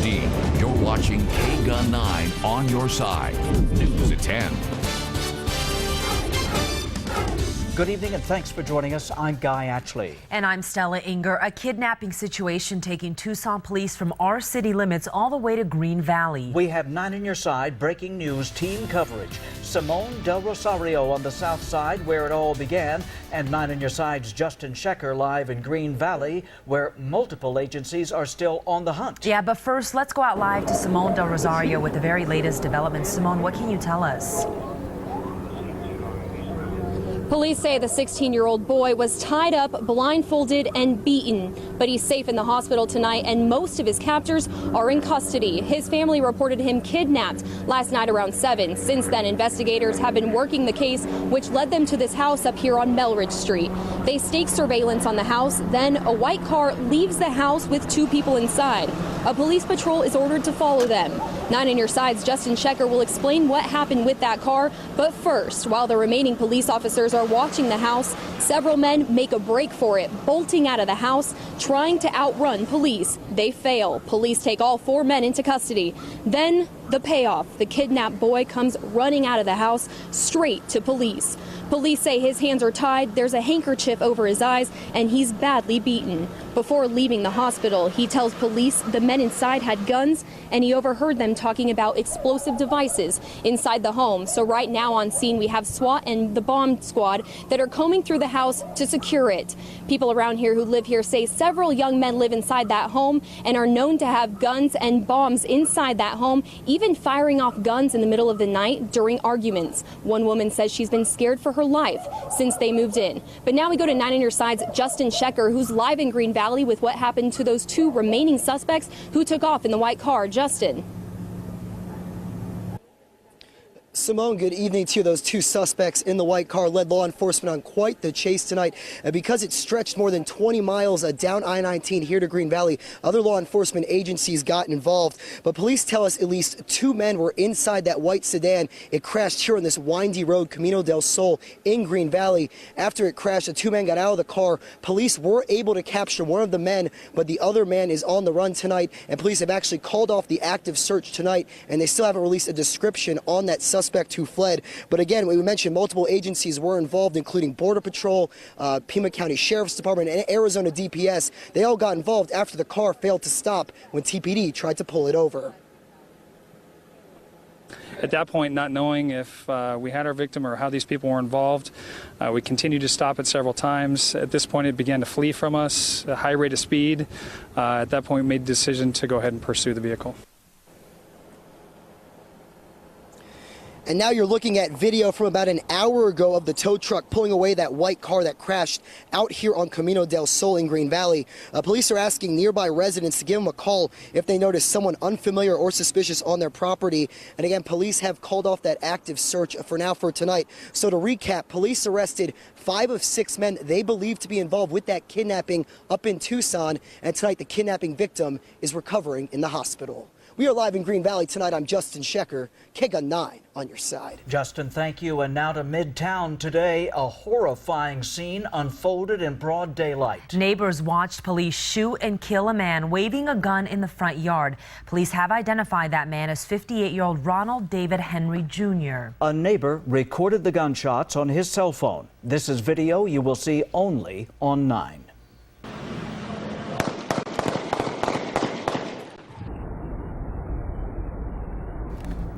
HD. You're watching KGUN-9 on your side. News at 10. Good evening and thanks for joining us. I'm Guy Atchley. And I'm Stella Inger. A kidnapping situation taking Tucson police from our city limits all the way to Green Valley. We have 9 on your side, breaking news team coverage. Simone Del Rosario on the south side where it all began, and 9 on your side's Justin Shecker live in Green Valley where multiple agencies are still on the hunt. Yeah, but first let's go out live to Simone Del Rosario with the very latest developments. Simone, what can you tell us? Police say the 16-year-old boy was tied up, blindfolded, and beaten. But he's safe in the hospital tonight, and most of his captors are in custody. His family reported him kidnapped last night around 7. Since then, investigators have been working the case, which led them to this house up here on Melridge Street. They staked surveillance on the house. Then a white car leaves the house with 2 people inside. A police patrol is ordered to follow them. 9 on your side's Justin Shecker will explain what happened with that car. But first, while the remaining police officers are watching the house, several men make a break for it, bolting out of the house, trying to outrun police. They fail. Police take all 4 men into custody. Then the payoff. The kidnapped boy comes running out of the house straight to police. Police say his hands are tied, there's a handkerchief over his eyes, and he's badly beaten. Before leaving the hospital, he tells police the men inside had guns, and he overheard them talking about explosive devices inside the home. So right now on scene, we have SWAT and the bomb squad that are combing through the house to secure it. People around here who live here say several young men live inside that home and are known to have guns and bombs inside that home, even firing off guns in the middle of the night during arguments. One woman says she's been scared for her life since they moved in. But now we go to 9 on your side's Justin Shecker, who's live in Green Valley with what happened to those 2 remaining suspects who took off in the white car. Justin. Simone, good evening to you. Those 2 suspects in the white car led law enforcement on quite the chase tonight. Because it stretched more than 20 miles down I-19 here to Green Valley, other law enforcement agencies got involved. But police tell us at least 2 men were inside that white sedan. It crashed here on this windy road, Camino del Sol, in Green Valley. After it crashed, the 2 men got out of the car. Police were able to capture one of the men, but the other man is on the run tonight. And police have actually called off the active search tonight, and they still haven't released a description on that suspect who fled. But again, we mentioned multiple agencies were involved, including Border Patrol, Pima County Sheriff's Department, and Arizona DPS. They all got involved after the car failed to stop when TPD tried to pull it over. At that point, not knowing if we had our victim or how these people were involved, we continued to stop it several times. At this point, it began to flee from us at a high rate of speed. At that point, we made the decision to go ahead and pursue the vehicle. And now you're looking at video from about an hour ago of the tow truck pulling away that white car that crashed out here on Camino del Sol in Green Valley. Police are asking nearby residents to give them a call if they notice someone unfamiliar or suspicious on their property. And again, police have called off that active search for tonight. So to recap, police arrested 5 of 6 men they believe to be involved with that kidnapping up in Tucson. And tonight, the kidnapping victim is recovering in the hospital. We are live in Green Valley tonight. I'm Justin Shecker, KGUN-9 on your side. Justin, thank you. And now to Midtown today, a horrifying scene unfolded in broad daylight. Neighbors watched police shoot and kill a man waving a gun in the front yard. Police have identified that man as 58-year-old Ronald David Henry Jr. A neighbor recorded the gunshots on his cell phone. This is video you will see only on 9.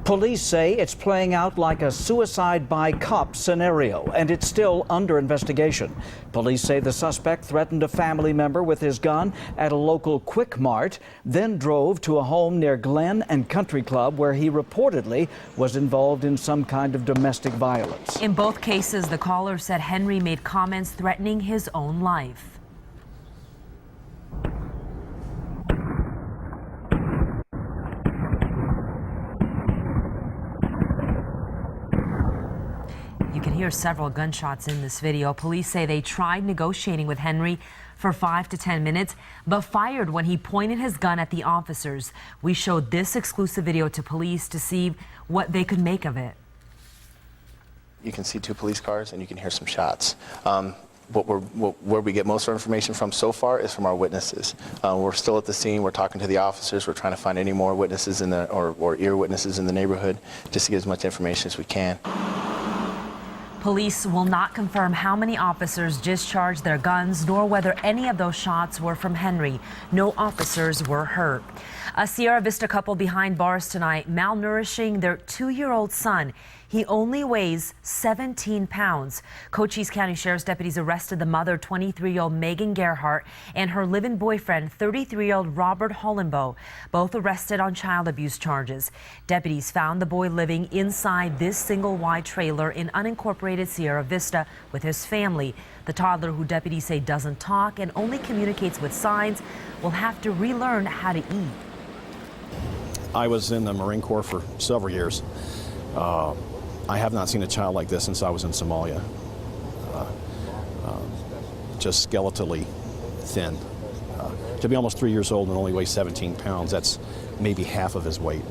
Police say it's playing out like a suicide by cop scenario, and it's still under investigation. Police say the suspect threatened a family member with his gun at a local Quick Mart, then drove to a home near Glen and Country Club where he reportedly was involved in some kind of domestic violence. In both cases, the caller said Henry made comments threatening his own life. You can hear several gunshots in this video. Police say they tried negotiating with Henry for 5 to 10 minutes, but fired when he pointed his gun at the officers. We showed this exclusive video to police to see what they could make of it. You can see 2 police cars and you can hear some shots. where we get most of our information from so far is from our witnesses. We're still at the scene. We're talking to the officers. We're trying to find any more witnesses or ear witnesses in the neighborhood, just to get as much information as we can. Police will not confirm how many officers discharged their guns, nor whether any of those shots were from Henry. No officers were hurt. A Sierra Vista couple behind bars tonight, malnourishing their 2-year-old son. He only weighs 17 pounds. Cochise County Sheriff's deputies arrested the mother, 23-year-old Megan Gerhart, and her live-in boyfriend, 33-year-old Robert Hollenbow, both arrested on child abuse charges. Deputies found the boy living inside this single-wide trailer in unincorporated Sierra Vista with his family. The toddler, who deputies say doesn't talk and only communicates with signs, will have to relearn how to eat. I was in the Marine Corps for several years. I have not seen a child like this since I was in Somalia. Just skeletally thin. To be almost 3 years old and only weigh 17 pounds, that's maybe half of his weight.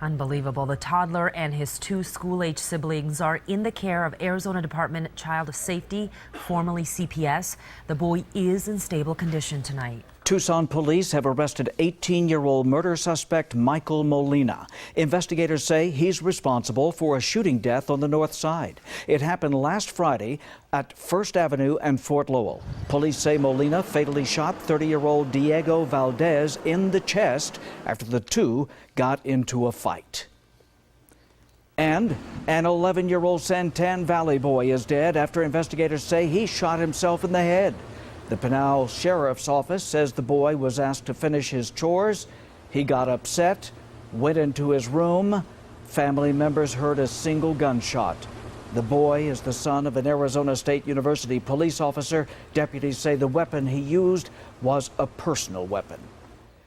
Unbelievable. The toddler and his 2 school-age siblings are in the care of Arizona Department of Child Safety, formerly CPS. The boy is in stable condition tonight. Tucson police have arrested 18-year-old murder suspect Michael Molina. Investigators say he's responsible for a shooting death on the north side. It happened last Friday at First Avenue and Fort Lowell. Police say Molina fatally shot 30-year-old Diego Valdez in the chest after the two got into a fight. And an 11-year-old Santan Valley boy is dead after investigators say he shot himself in the head. The Pineda Sheriff's Office says the boy was asked to finish his chores. He got upset, went into his room. Family members heard a single gunshot. The boy is the son of an Arizona State University police officer. Deputies say the weapon he used was a personal weapon.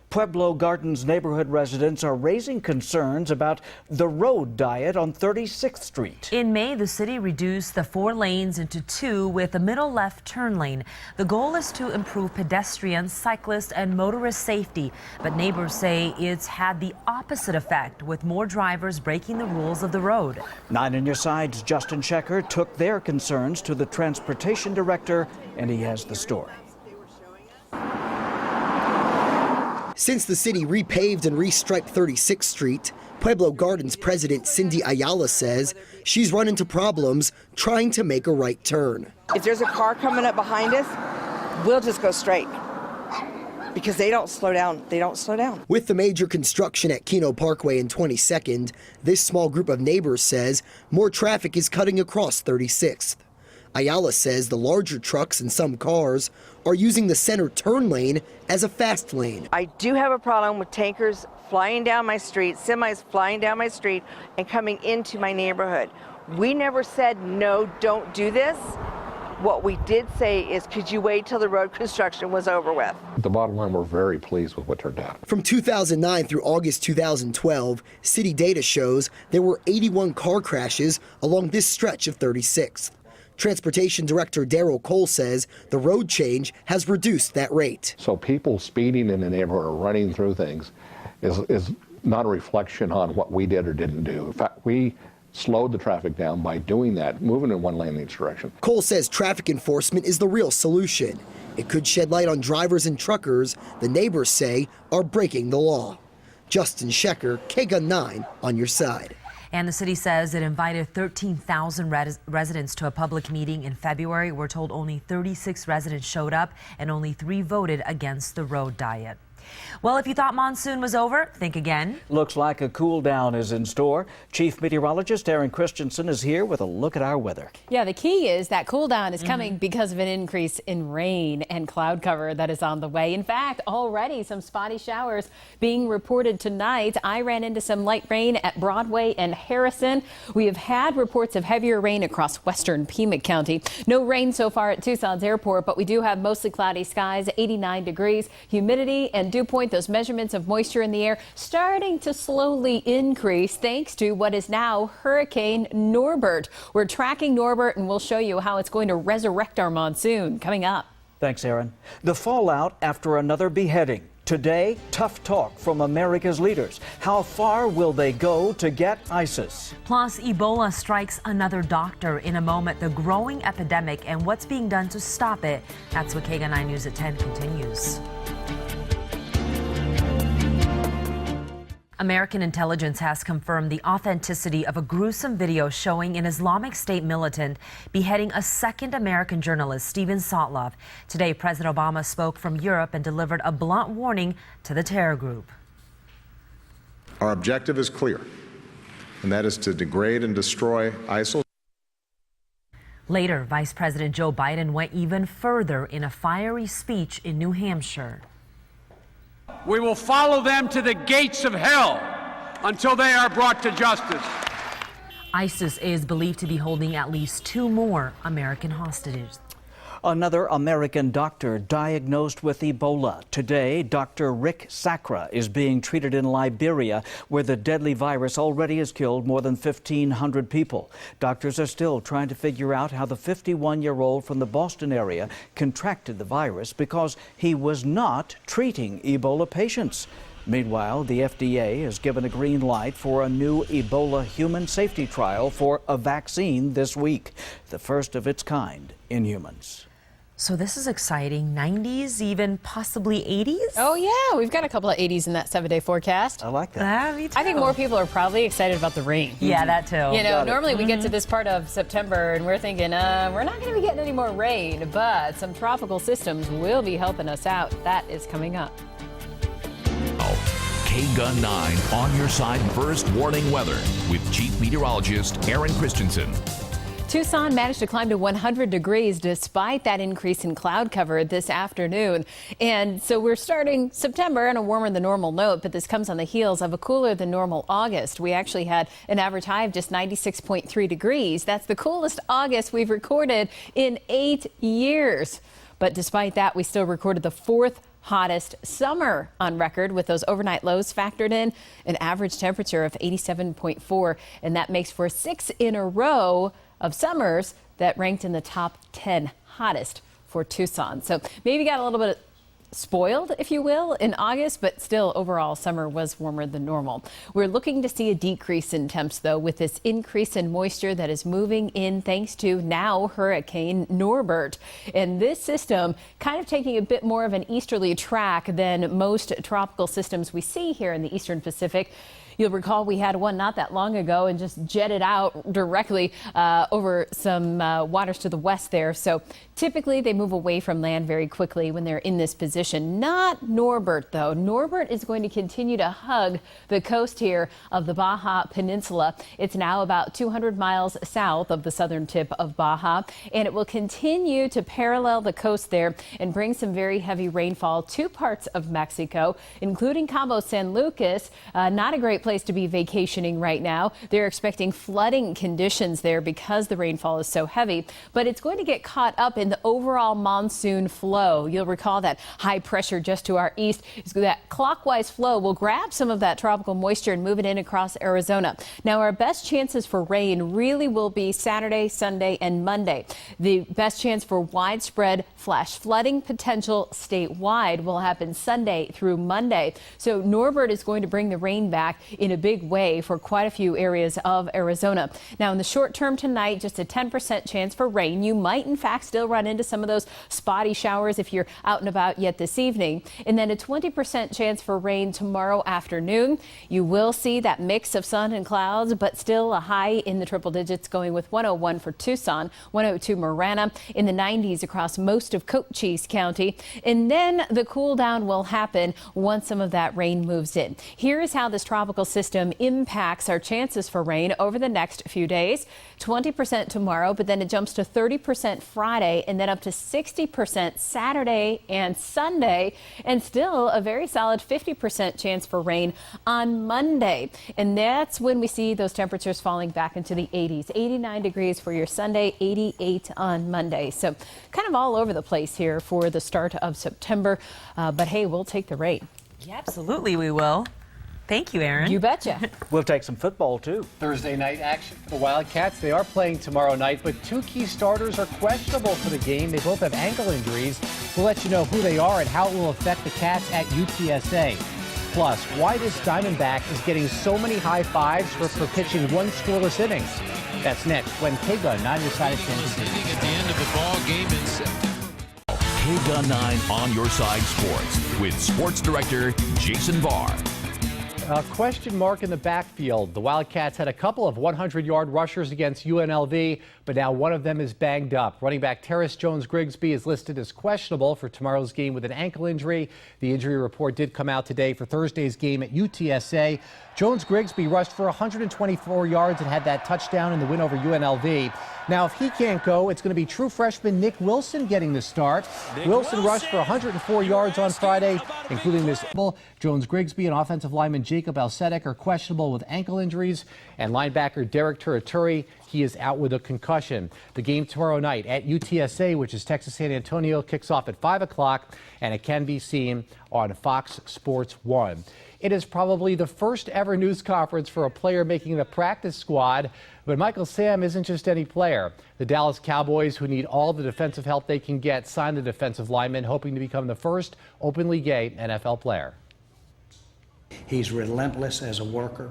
Pueblo Gardens neighborhood residents are raising concerns about the road diet on 36th Street. In May, the city reduced the 4 lanes into 2 with a middle left turn lane. The goal is to improve pedestrian, cyclist, and motorist safety. But neighbors say it's had the opposite effect, with more drivers breaking the rules of the road. 9 on Your Side's Justin Shecker took their concerns to the transportation director, and he has the story. Since the city repaved and restriped 36th Street, Pueblo Gardens president Cindy Ayala says she's run into problems trying to make a right turn. If there's a car coming up behind us, we'll just go straight because they don't slow down. They don't slow down. With the major construction at Keno Parkway and 22nd, this small group of neighbors says more traffic is cutting across 36th. Ayala says the larger trucks and some cars are using the center turn lane as a fast lane. I do have a problem with tankers flying down my street, semis flying down my street and coming into my neighborhood. We never said, no, don't do this. What we did say is, could you wait till the road construction was over with? The bottom line, we're very pleased with what turned out. From 2009 through August 2012, city data shows there were 81 car crashes along this stretch of 36th. Transportation Director Darrell Cole says the road change has reduced that rate. So people speeding in the neighborhood or running through things is not a reflection on what we did or didn't do. In fact, we slowed the traffic down by doing that, moving in one lane in each direction. Cole says traffic enforcement is the real solution. It could shed light on drivers and truckers the neighbors say are breaking the law. Justin Shecker, KGUN-9 on your side. And the city says it invited 13,000 residents to a public meeting in February. We're told only 36 residents showed up and only 3 voted against the road diet. Well, if you thought monsoon was over, think again. Looks like a cool down is in store. Chief Meteorologist Aaron Christensen is here with a look at our weather. Yeah, the key is that cool down is coming because of an increase in rain and cloud cover that is on the way. In fact, already some spotty showers being reported tonight. I ran into some light rain at Broadway and Harrison. We have had reports of heavier rain across western Pima County. No rain so far at Tucson's airport, but we do have mostly cloudy skies, 89 degrees, humidity and dew point, those measurements of moisture in the air starting to slowly increase thanks to what is now Hurricane Norbert. We're tracking Norbert and we'll show you how it's going to resurrect our monsoon coming up. Thanks, Aaron. The fallout after another beheading. Today, tough talk from America's leaders. How far will they go to get ISIS? Plus, Ebola strikes another doctor in a moment. The growing epidemic and what's being done to stop it. That's what KGUN 9 News at 10 continues. American intelligence has confirmed the authenticity of a gruesome video showing an Islamic State militant beheading a second American journalist, Steven Sotloff. Today, President Obama spoke from Europe and delivered a blunt warning to the terror group. Our objective is clear, and that is to degrade and destroy ISIL. Later, Vice President Joe Biden went even further in a fiery speech in New Hampshire. We will follow them to the gates of hell until they are brought to justice. ISIS is believed to be holding at least 2 more American hostages. Another American doctor diagnosed with Ebola. Today, Dr. Rick Sacra is being treated in Liberia, where the deadly virus already has killed more than 1,500 people. Doctors are still trying to figure out how the 51-year-old from the Boston area contracted the virus because he was not treating Ebola patients. Meanwhile, the FDA has given a green light for a new Ebola human safety trial for a vaccine this week, the first of its kind in humans. So this is exciting. 90s, even possibly 80s? Oh, yeah. We've got a couple of 80s in that 7-day forecast. I like that. Me too. I think more people are probably excited about the rain. Yeah, that too. You know, normally we get to this part of September and we're thinking, we're not going to be getting any more rain, but some tropical systems will be helping us out. That is coming up. KGUN 9 on your side first warning weather with Chief Meteorologist Aaron Christensen. Tucson managed to climb to 100 degrees despite that increase in cloud cover this afternoon. And so we're starting September on a warmer than normal note, but this comes on the heels of a cooler than normal August. We actually had an average high of just 96.3 degrees. That's the coolest August we've recorded in 8 years. But despite that, we still recorded the 4th hottest summer on record, with those overnight lows factored in, an average temperature of 87.4, and that makes for 6 in a row of summers that ranked in the top 10 hottest for Tucson. So maybe got a little bit spoiled, if you will, in August, but still overall summer was warmer than normal. We're looking to see a decrease in temps, though, with this increase in moisture that is moving in thanks to now Hurricane Norbert. And this system kind of taking a bit more of an easterly track than most tropical systems we see here in the eastern Pacific. You'll recall we had one not that long ago and just jetted out directly over some waters to the west there. So typically they move away from land very quickly when they're in this position. Not Norbert, though. Norbert is going to continue to hug the coast here of the Baja Peninsula. It's now about 200 miles south of the southern tip of Baja, and it will continue to parallel the coast there and bring some very heavy rainfall to parts of Mexico, including Cabo San Lucas. Not a great place to be vacationing right now. They're expecting flooding conditions there because the rainfall is so heavy, but it's going to get caught up in the overall monsoon flow. You'll recall that high pressure just to our east. That clockwise flow will grab some of that tropical moisture and move it in across Arizona. Now, our best chances for rain really will be Saturday, Sunday, and Monday. The best chance for widespread flash flooding potential statewide will happen Sunday through Monday. So Norbert is going to bring the rain back in a big way for quite a few areas of Arizona. Now, in the short term tonight, just a 10% chance for rain. You might, in fact, still run into some of those spotty showers if you're out and about yet this evening. And then a 20% chance for rain tomorrow afternoon. You will see that mix of sun and clouds, but still a high in the triple digits, going with 101 for Tucson, 102 Marana, in the 90s across most of Cochise County. And then the cool down will happen once some of that rain moves in. Here is how this tropical system impacts our chances for rain over the next few days. 20% tomorrow, but then it jumps to 30% Friday and then up to 60% Saturday and Sunday, and still a very solid 50% chance for rain on Monday. And that's when we see those temperatures falling back into the 80s. 89 degrees for your Sunday, 88 on Monday. So kind of all over the place here for the start of September. But hey, we'll take the rain. Yeah, absolutely we will. Thank you, Aaron. You betcha. We'll take some football, too. Thursday night action for the Wildcats. They are playing tomorrow night, but 2 key starters are questionable for the game. They both have ankle injuries. We'll let you know who they are and how it will affect the Cats at UTSA. Plus, why this Diamondback is getting so many high fives for pitching one scoreless innings. That's next when KGUN-9 your side at 10. At the end of the ball game in KGUN-9 on your side sports with sports director Jason Varr. A question mark in the backfield. The Wildcats had a couple of 100-yard rushers against UNLV, but now one of them is banged up. Running back Terrace Jones-Grigsby is listed as questionable for tomorrow's game with an ankle injury. The injury report did come out today for Thursday's game at UTSA. Jones-Grigsby rushed for 124 yards and had that touchdown in the win over UNLV. Now, if he can't go, it's going to be true freshman Nick Wilson getting the start. Wilson rushed for 104 yards on Friday, including this. Jones-Grigsby and offensive lineman Jacob Alsedek are questionable with ankle injuries, and linebacker Derek Turaturi, he is out with a concussion. The game tomorrow night at UTSA, which is Texas San Antonio, kicks off at 5 o'clock, and it can be seen on Fox Sports 1. It is probably the first ever news conference for a player making the practice squad, but Michael Sam isn't just any player. The Dallas Cowboys, who need all the defensive help they can get, signed the defensive lineman, hoping to become the first openly gay NFL player. He's relentless as a worker.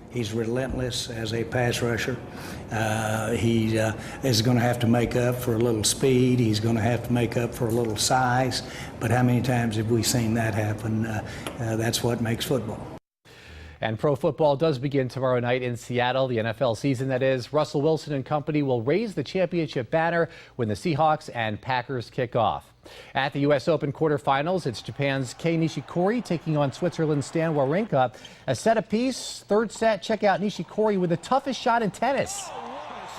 He's relentless as a pass rusher. He is going to have to make up for a little speed. He's going to have to make up for a little size. But how many times have we seen that happen? That's what makes football. And pro football does begin tomorrow night in Seattle, the NFL season that is. Russell Wilson and company will raise the championship banner when the Seahawks and Packers kick off. At the U.S. Open quarterfinals, it's Japan's Kei Nishikori taking on Switzerland's Stan Wawrinka. A set apiece, third set, check out Nishikori with the toughest shot in tennis.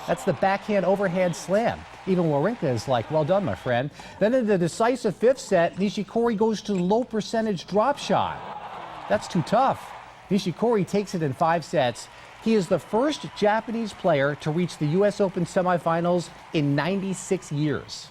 That's the backhand overhand slam. Even Wawrinka is like, well done, my friend. Then in the decisive fifth set, Nishikori goes to the low percentage drop shot. That's too tough. Nishikori takes it in 5 sets. He is the first Japanese player to reach the U.S. Open semifinals in 96 years.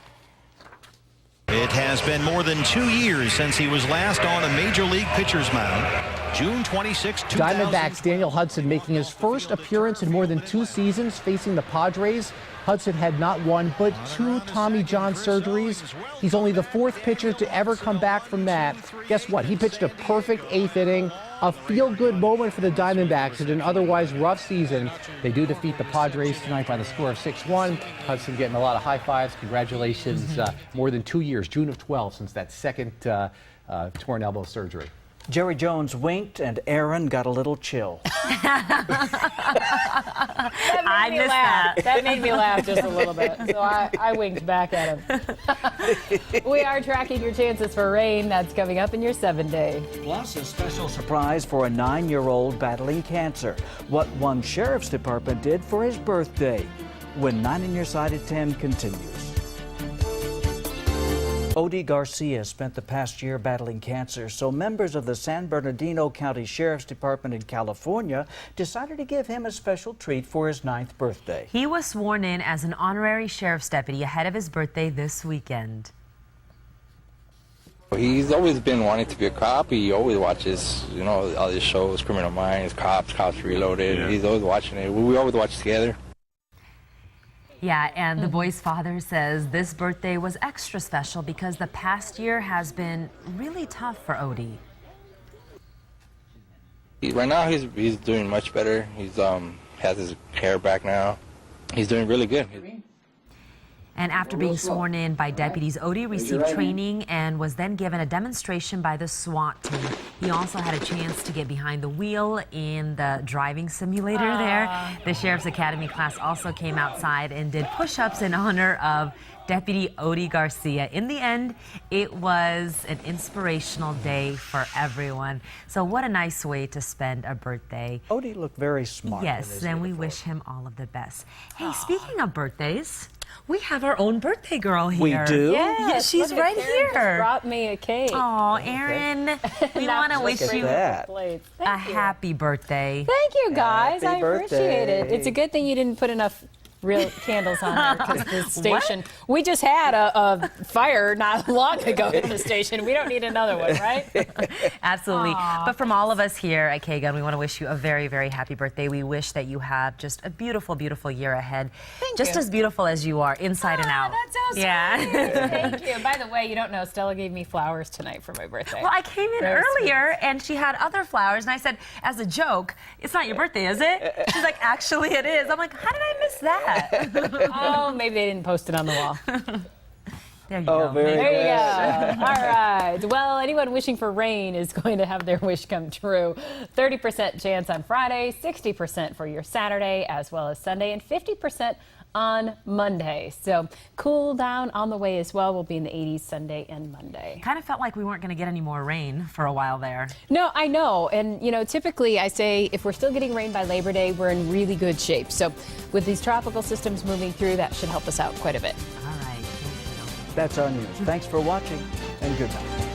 It has been more than 2 years since he was last on a major league pitcher's mound. June 26, 2000. Diamondbacks Daniel Hudson making his first appearance in more than 2 seasons facing the Padres. Hudson had not one but 2 Tommy John surgeries. He's only the 4th pitcher to ever come back from that. Guess what? He pitched a perfect 8th inning. A feel-good moment for the Diamondbacks in an otherwise rough season. They do defeat the Padres tonight by the score of 6-1. Hudson getting a lot of high fives. Congratulations. More than 2 years, June of 12, since that second torn elbow surgery. Jerry Jones winked and Aaron got a little chill. I missed that. That made me laugh just a little bit. So I winked back at him. We are tracking your chances for rain. That's coming up in your 7-day. Plus, a special surprise for a 9-year-old battling cancer. What one sheriff's department did for his birthday. When 9 on your side at 10 continues. Odie Garcia spent the past year battling cancer, so members of the San Bernardino County Sheriff's Department in California decided to give him a special treat for his 9th birthday. He was sworn in as an honorary sheriff's deputy ahead of his birthday this weekend. He's always been wanting to be a cop. He always watches, all these shows, Criminal Minds, Cops Reloaded. Yeah. He's always watching it. We always watch together. Yeah, and the boy's father says this birthday was extra special because the past year has been really tough for Odie. Right now, he's doing much better. He's has his hair back now. He's doing really good. And after being sworn in by deputies, Odie received training and was then given a demonstration by the SWAT team. He also had a chance to get behind the wheel in the driving simulator there. The Sheriff's Academy class also came outside and did push-ups in honor of Deputy Odie Garcia. In the end, it was an inspirational day for everyone. So what a nice way to spend a birthday. Odie looked very smart. Yes, and we wish him all of the best. Hey, speaking of birthdays, we have our own birthday girl here. We do? Yes, she's right here. Just brought me a cake. Oh, Aaron, we want to wish you a happy birthday. Thank you, guys. Happy I appreciate it. It's a good thing you didn't put enough real candles on there because the station. We just had a fire not long ago at the station. We don't need another one, right? Absolutely. Aww. But from all of us here at KGUN, we want to wish you a very, very happy birthday. We wish that you have just a beautiful, beautiful year ahead. Just as beautiful as you are, inside and out. That's so sweet. Yeah. Thank you. By the way, you don't know, Stella gave me flowers tonight for my birthday. Well, I came in Very earlier and she had other flowers, and I said, as a joke, it's not your birthday, is it? She's like, actually it is. I'm like, how did I miss that? Oh, maybe they didn't post it on the wall. There you go. There you go. All right. Well, anyone wishing for rain is going to have their wish come true. 30% chance on Friday, 60% for your Saturday as well as Sunday, and 50% on Monday. So cool down on the way as well. We'll be in the 80s Sunday and Monday. Kind of felt like we weren't going to get any more rain for a while there. No, I know. And, you know, typically I say if we're still getting rain by Labor Day, we're in really good shape. So with these tropical systems moving through, that should help us out quite a bit. All right. That's our news. Thanks for watching, and good night.